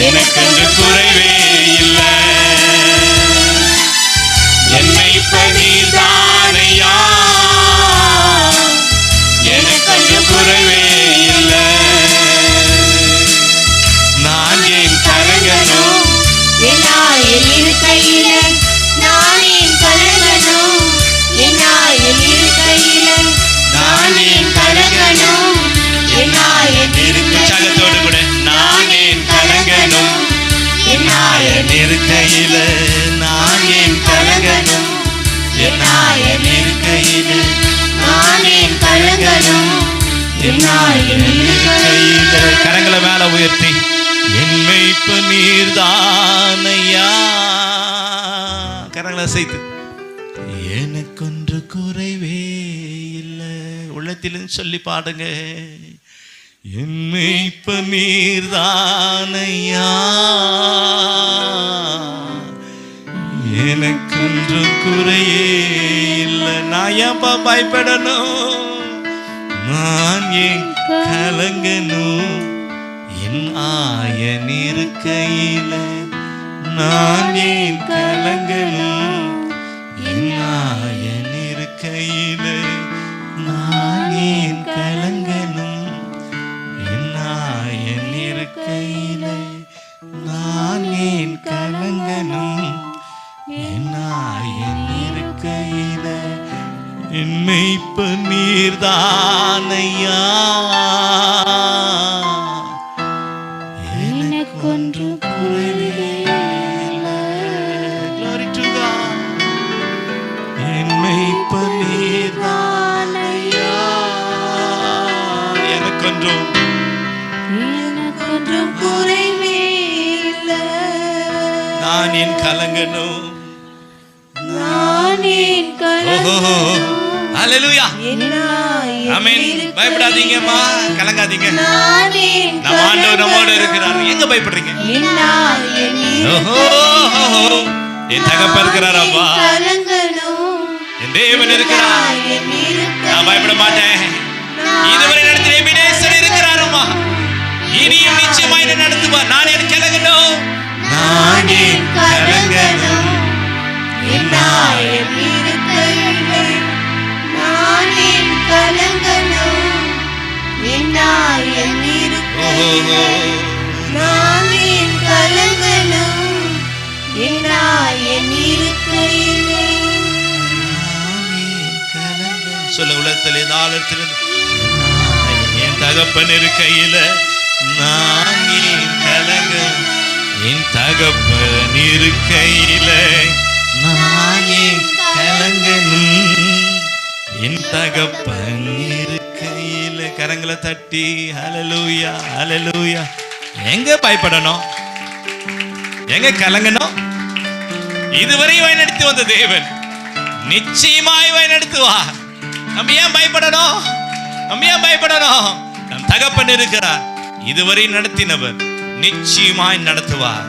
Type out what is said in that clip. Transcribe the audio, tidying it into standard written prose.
எனக்கென்று குறைவே இல்லை. என்னை பணிதானையா, எனக்கென்று குறைவே இல்லை. நான் ஏன் கலங்கணும், என்னாயில் இருக்கையில நான் ஏன் கலங்கணும், என்னாயில் இருக்கையில நான் ஏன் கலங்கணும், என்னாயில் உற்சாகத்தோடு கூட நான் ஏன் கலங்கணும், என்னாயில் இருக்கையில நான் ஏன் கலங்கணும், என்னாயில் இருக்கையில நான் ஏன் கலங்கணும், என்னாயில் இருக்கையில. கரங்களை மேல உயர்த்தி என் மேய்ப்ப நீர்தானையா, கரங்களை அசைத்து எனக்கொன்று குறைவே இல்லை. உள்ளத்திலும் சொல்லி பாடுங்க. என் மேய்ப்ப நீர்தானையா, எனக்கொன்று குறையே இல்லை. நான் ஏன்பா பயப்படணும், நான் ஏன் கலங்கணும், என் ஆயன் இருக்கையில நான் ஏன் கலங்கணும், என் ஆயன் இருக்கையில நான் ஏன் கலங்கணும், என் ஆயன் இருக்கையில நான் ஏன் கலங்கணும், என் ஆயன் இருக்கையில. என் மேய்ப்ப நீர்தானையா, எனக்கொன்று குறைவே இல்லை. Glory to God. என் மேய்ப்ப நீர்தானையா, எனக்கொன்றும் குறைவே இல்லை. நான் ஏன் கலங்கணும், நான் ஏன் கலங்கணும், ஹல்லேலூயா, ஆமென். பயப்படாதீங்கம்மா, கலங்காதீங்க. நம்ம ஆண்டவர் நம்மோடு இருக்கிறார். எங்க பயப்படுறீங்க? என் தகப்பன் இருக்கிறார் அப்பா, என் தேவன் இருக்கிறார். நான் பயப்பட மாட்டேன். இதுவரை நடத்தின எபினேசர் இருக்கிறார் அம்மா, இனியும் நிச்சயமா என்ன நடத்துவார். நான் ஏன் கலங்கணும், நான் ஏன் கலங்கணும், சொல்ல உலகத்தில் என் தகப்பன் இருக்கையில நான் ஏன் கலங்க, என் தகப்பன் இருக்கையில நான் ஏன் கலங்கணும், என் தகப்பன் இருக்கையில. கரங்களை தட்டி ஹல்லேலூயா, ஹல்லேலூயா. எங்க பயப்படணும், எங்க கலங்கணும்? இதுவரை வழிநடத்தி வந்த தேவன் நிச்சயமாய் வழிநடத்துவார். நம்ம ஏன் பயப்படணும், நம்ம ஏன் பயப்படணும்? நம் தகப்பன் இருக்கிறார். இதுவரை நடத்தினவர் நிச்சயமாய் நடத்துவார்.